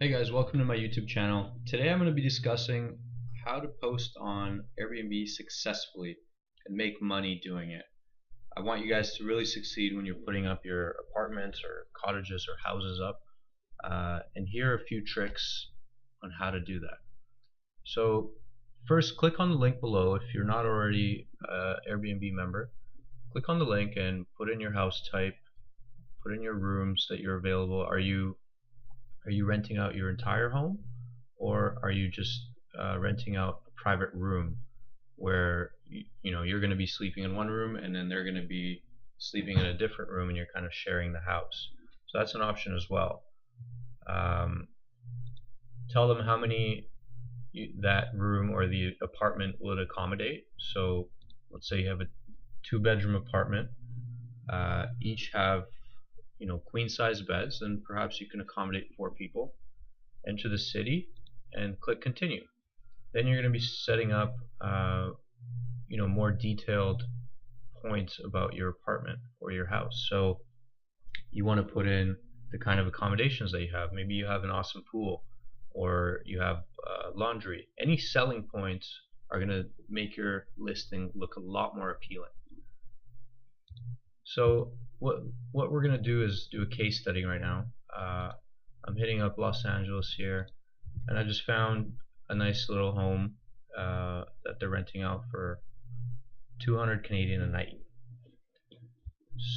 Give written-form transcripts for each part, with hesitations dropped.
Hey guys, welcome to my YouTube channel. Today I'm going to be discussing how to post on Airbnb successfully and make money doing it. I want you guys to really succeed when you're putting up your apartments or cottages or houses up. And here are a few tricks on how to do that. So first, click on the link below if you're not already an Airbnb member. Click on the link and put in your house type, put in your rooms that you're available. Are you renting out your entire home, or are you just renting out a private room where you're going to be sleeping in one room and then they're going to be sleeping in a different room and you're kind of sharing the house? So that's an option as well. Tell them how many that room or the apartment would accommodate. So let's say you have a 2-bedroom apartment, each have queen size beds, then perhaps you can accommodate 4 people. Enter the city and click continue. Then you're going to be setting up more detailed points about your apartment or your house. So you want to put in the kind of accommodations that you have. Maybe you have an awesome pool, or you have laundry. Any selling points are going to make your listing look a lot more appealing. So what we're going to do is do a case study right now. I'm hitting up Los Angeles here, and I just found a nice little home that they're renting out for 200 Canadian a night.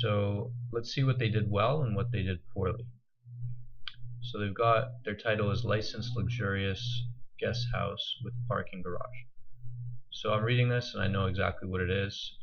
So let's see what they did well and what they did poorly. So they've got, their title is Licensed Luxurious Guest House with Parking Garage. So I'm reading this and I know exactly what it is.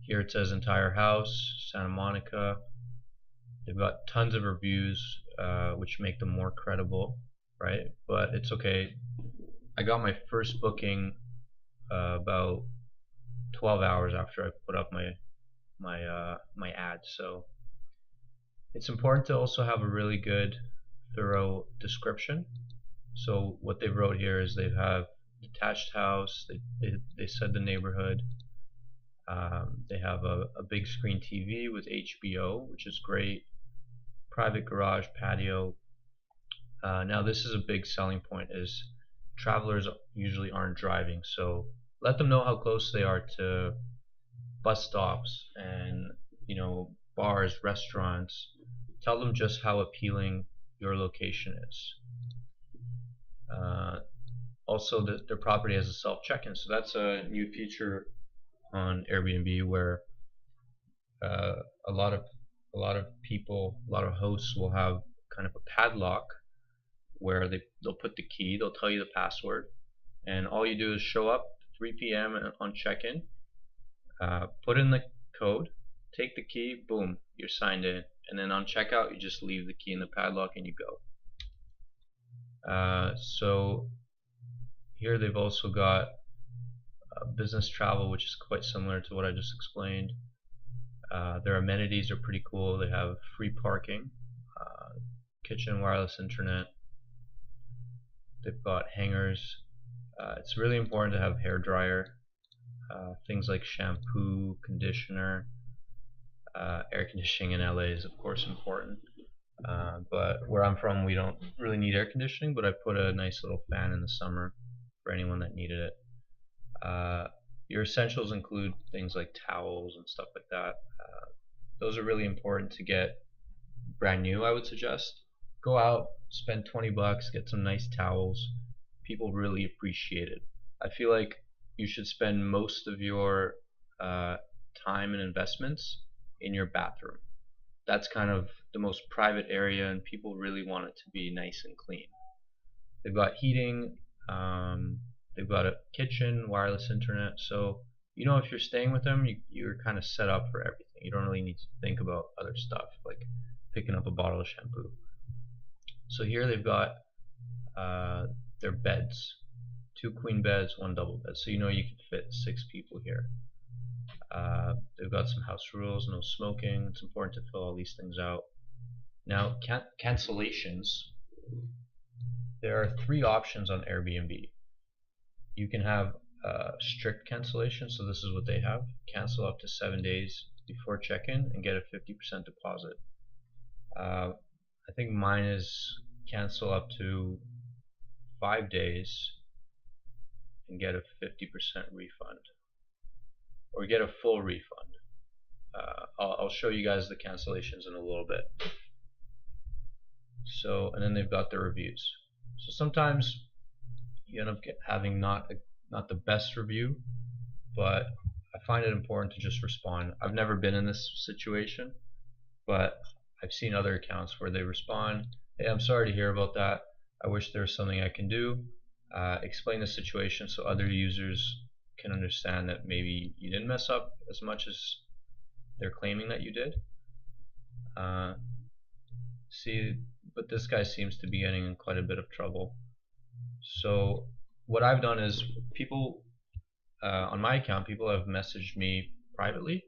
Here it says entire house, Santa Monica. They've got tons of reviews, which make them more credible, right? But it's okay. I got my first booking about 12 hours after I put up my ad. So it's important to also have a really good, thorough description. So what they wrote here is they have detached house. They said the neighborhood. They have a big screen TV with HBO, which is great. Private garage, patio. Now this is a big selling point, is travelers usually aren't driving, so let them know how close they are to bus stops and bars, restaurants. Tell them just how appealing your location is. Also, their property has a self check-in, so that's a new feature on Airbnb where a lot of people, a lot of hosts will have kind of a padlock where they'll put the key, they'll tell you the password, and all you do is show up 3 p.m. on check-in, put in the code, take the key, boom, you're signed in, and then on checkout you just leave the key in the padlock and you go. So here they've also got business travel, which is quite similar to what I just explained. Their amenities are pretty cool. They have free parking, kitchen, wireless internet. They've got hangers. It's really important to have hair dryer, things like shampoo, conditioner. Air conditioning in LA is of course important, but where I'm from we don't really need air conditioning, but I put a nice little fan in the summer for anyone that needed it. Your essentials include things like towels and stuff like that. Those are really important to get brand new, I would suggest. Go out, spend 20 bucks, get some nice towels. People really appreciate it. I feel like you should spend most of your time and investments in your bathroom. That's kind of the most private area and people really want it to be nice and clean. They've got heating, they've got a kitchen, wireless internet, so if you're staying with them, you're kind of set up for everything. You don't really need to think about other stuff like picking up a bottle of shampoo. So here they've got their beds, 2 queen beds, 1 double bed, so you can fit 6 people here. They've got some house rules, no smoking. It's important to fill all these things out. Now, cancellations. There are 3 options on Airbnb. You can have strict cancellation, so this is what they have. Cancel up to 7 days before check-in and get a 50% deposit. I think mine is cancel up to 5 days and get a 50% refund, or get a full refund. I'll show you guys the cancellations in a little bit. So, and then they've got the reviews. So sometimes you end up having not the best review, but I find it important to just respond. I've never been in this situation, but I've seen other accounts where they respond, hey, I'm sorry to hear about that. I wish there was something I can do. Explain the situation so other users can understand that maybe you didn't mess up as much as they're claiming that you did. See, but this guy seems to be getting in quite a bit of trouble. So what I've done is, people on my account, people have messaged me privately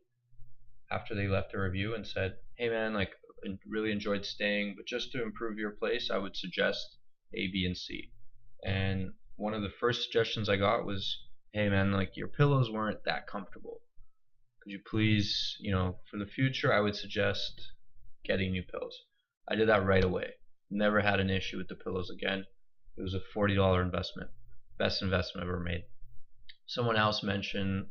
after they left a review and said, hey man, like, really enjoyed staying, but just to improve your place I would suggest A, B, and C. And one of the first suggestions I got was, hey man, like, your pillows weren't that comfortable. Could you please, for the future I would suggest getting new pillows. I did that right away. Never had an issue with the pillows again. It was a $40 investment. Best investment I've ever made. Someone else mentioned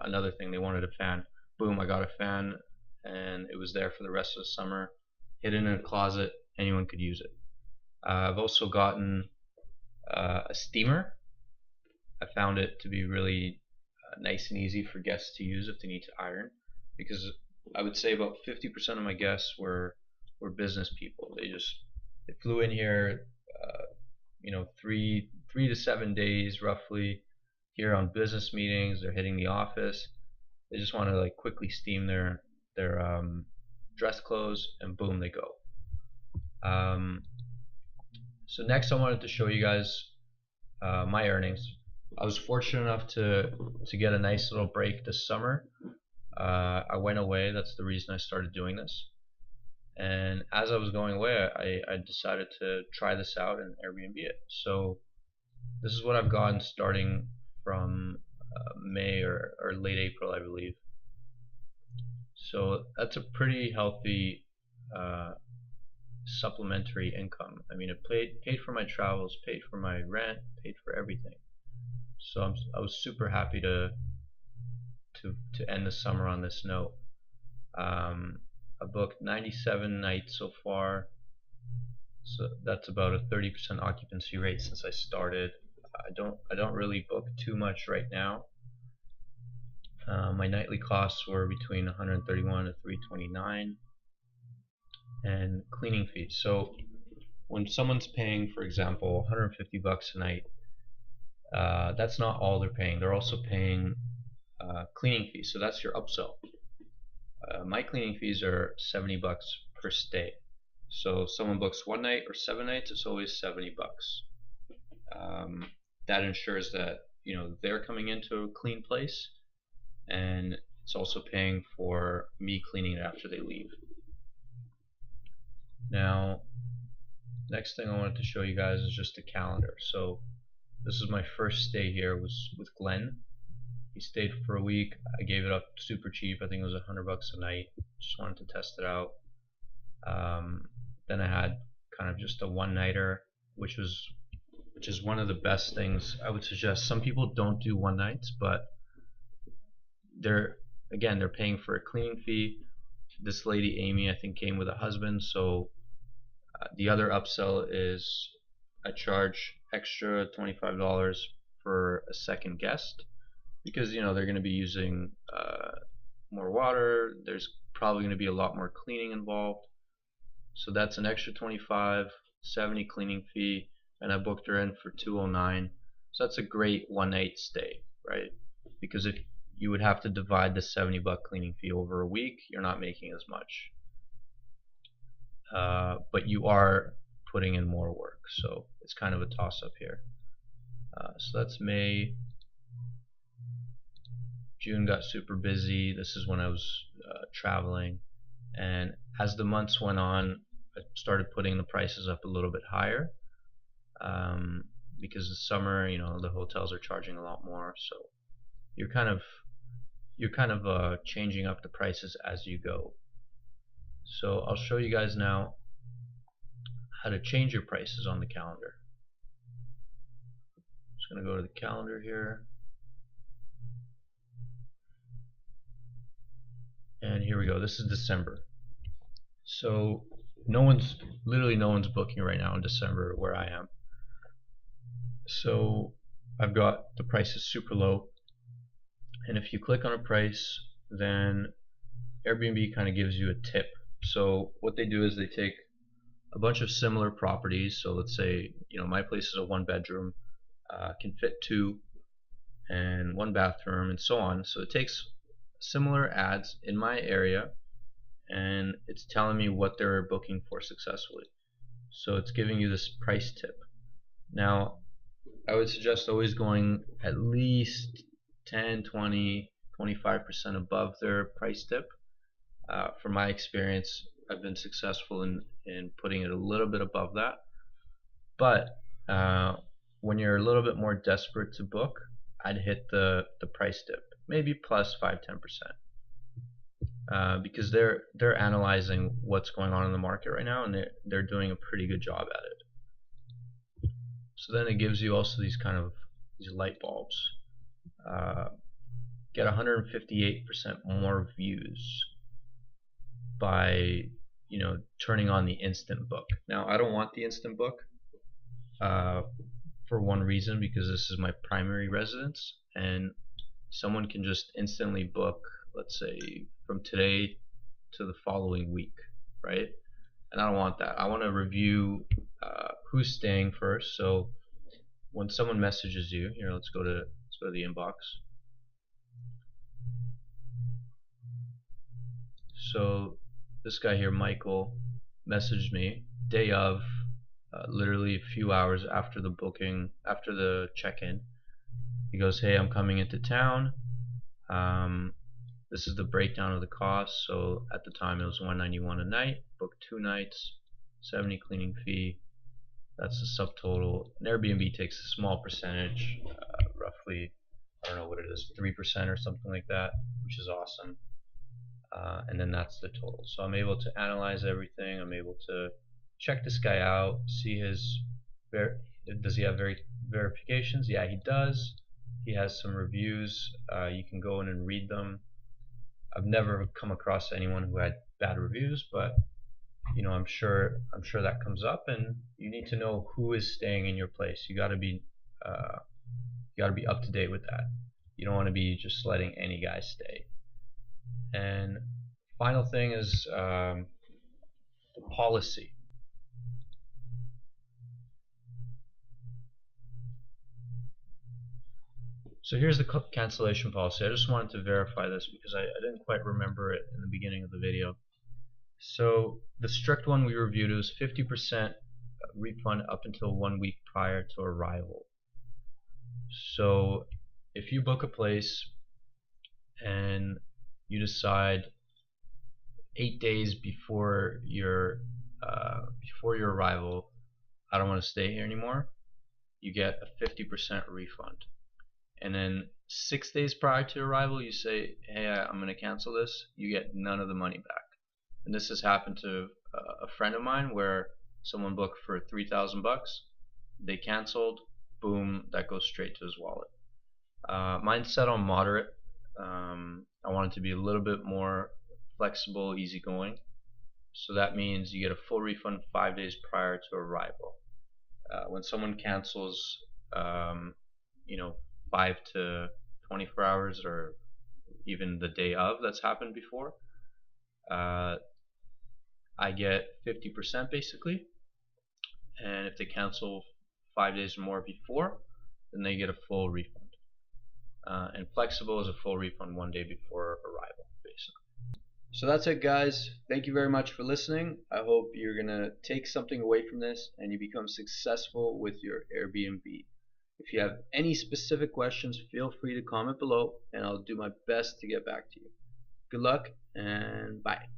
another thing. They wanted a fan. Boom, I got a fan, and it was there for the rest of the summer, hidden in a closet. Anyone could use it. I've also gotten a steamer. I found it to be really nice and easy for guests to use if they need to iron, because I would say about 50% of my guests were business people. They flew in here, 3 to 7 days roughly here on business meetings. They're hitting the office. They just want to like quickly steam their dress clothes, and boom, they go. So next I wanted to show you guys my earnings. I was fortunate enough to get a nice little break this summer. I went away. That's the reason I started doing this. And as I was going away, I decided to try this out and Airbnb it. So this is what I've gotten starting from May or late April, I believe. So that's a pretty healthy supplementary income. I mean, it paid for my travels, paid for my rent, paid for everything. So I was super happy to end the summer on this note. I booked 97 nights so far, so that's about a 30% occupancy rate since I started. I don't really book too much right now. My nightly costs were between 131 to 329, and cleaning fees. So when someone's paying, for example, 150 bucks a night, that's not all they're paying. They're also paying cleaning fees. So that's your upsell. My cleaning fees are 70 bucks per stay. So if someone books 1 night or 7 nights, it's always 70 bucks. That ensures that they're coming into a clean place, and it's also paying for me cleaning it after they leave. Now, next thing I wanted to show you guys is just a calendar. So this is my first stay here, was with Glenn. He stayed for a week. I gave it up super cheap. I think it was 100 bucks a night. Just wanted to test it out. Then I had kind of just a one-nighter, which is one of the best things I would suggest. Some people don't do one nights, but they're paying for a cleaning fee. This lady Amy, I think, came with a husband, so the other upsell is I charge extra $25 for a second guest, because they're going to be using more water. There's probably going to be a lot more cleaning involved, so that's an extra 25, 70 cleaning fee, and I booked her in for 209. So that's a great one-night stay, right? Because if you would have to divide the 70 buck cleaning fee over a week, you're not making as much, but you are putting in more work, so it's kind of a toss-up here. So that's May. June got super busy. This is when I was traveling, and as the months went on, I started putting the prices up a little bit higher, because the summer, the hotels are charging a lot more, so you're kind of changing up the prices as you go. So I'll show you guys now how to change your prices on the calendar. Just going to go to the calendar here, and here we go. This is December. So literally no one's booking right now in December where I am. So I've got the prices super low, and if you click on a price, then Airbnb kind of gives you a tip. So what they do is they take a bunch of similar properties. So let's say, my place is a 1-bedroom, can fit 2 and 1 bathroom and so on. So it takes similar ads in my area, and it's telling me what they're booking for successfully. So it's giving you this price tip. Now I would suggest always going at least 10, 20, 25% above their price tip. From my experience, I've been successful in putting it a little bit above that. But when you're a little bit more desperate to book, I'd hit the price tip, maybe plus 5-10%, because they're analyzing what's going on in the market right now, and they're doing a pretty good job at it. So then it gives you also these light bulbs. Get 158% more views by turning on the instant book. Now I don't want the instant book for one reason, because this is my primary residence, and someone can just instantly book, let's say, from today to the following week, right? And I don't want that. I want to review who's staying first. So when someone messages you, let's go to the inbox. So this guy here, Michael, messaged me day of, literally a few hours after the booking, after the check-in. He goes, hey, I'm coming into town. This is the breakdown of the cost. So at the time it was $191 a night, booked 2 nights, $70 cleaning fee. That's the subtotal. And Airbnb takes a small percentage, roughly, I don't know what it is, 3% or something like that, which is awesome. And then that's the total. So I'm able to analyze everything. I'm able to check this guy out, see does he have verifications? Yeah, he does. He has some reviews. You can go in and read them. I've never come across anyone who had bad reviews, but I'm sure that comes up, and you need to know who is staying in your place. You got to be up to date with that. You don't want to be just letting any guy stay. And final thing is the policy. So here's the cancellation policy. I just wanted to verify this because I didn't quite remember it in the beginning of the video. So the strict one we reviewed was 50% refund up until 1 week prior to arrival. So if you book a place and you decide 8 days before your arrival, I don't want to stay here anymore, you get a 50% refund. And then 6 days prior to arrival, you say, hey, I'm going to cancel this, you get none of the money back. And this has happened to a friend of mine where someone booked for $3,000, they canceled, boom, that goes straight to his wallet. Mine's set on moderate. I want it to be a little bit more flexible, easygoing. So that means you get a full refund 5 days prior to arrival. When someone cancels, 5 to 24 hours or even the day of, that's happened before, I get 50% basically, and if they cancel 5 days or more before, then they get a full refund. And flexible is a full refund 1 day before arrival, basically. So that's it, guys. Thank you very much for listening. I hope you're gonna take something away from this and you become successful with your Airbnb. If you have any specific questions, feel free to comment below and I'll do my best to get back to you. Good luck and bye.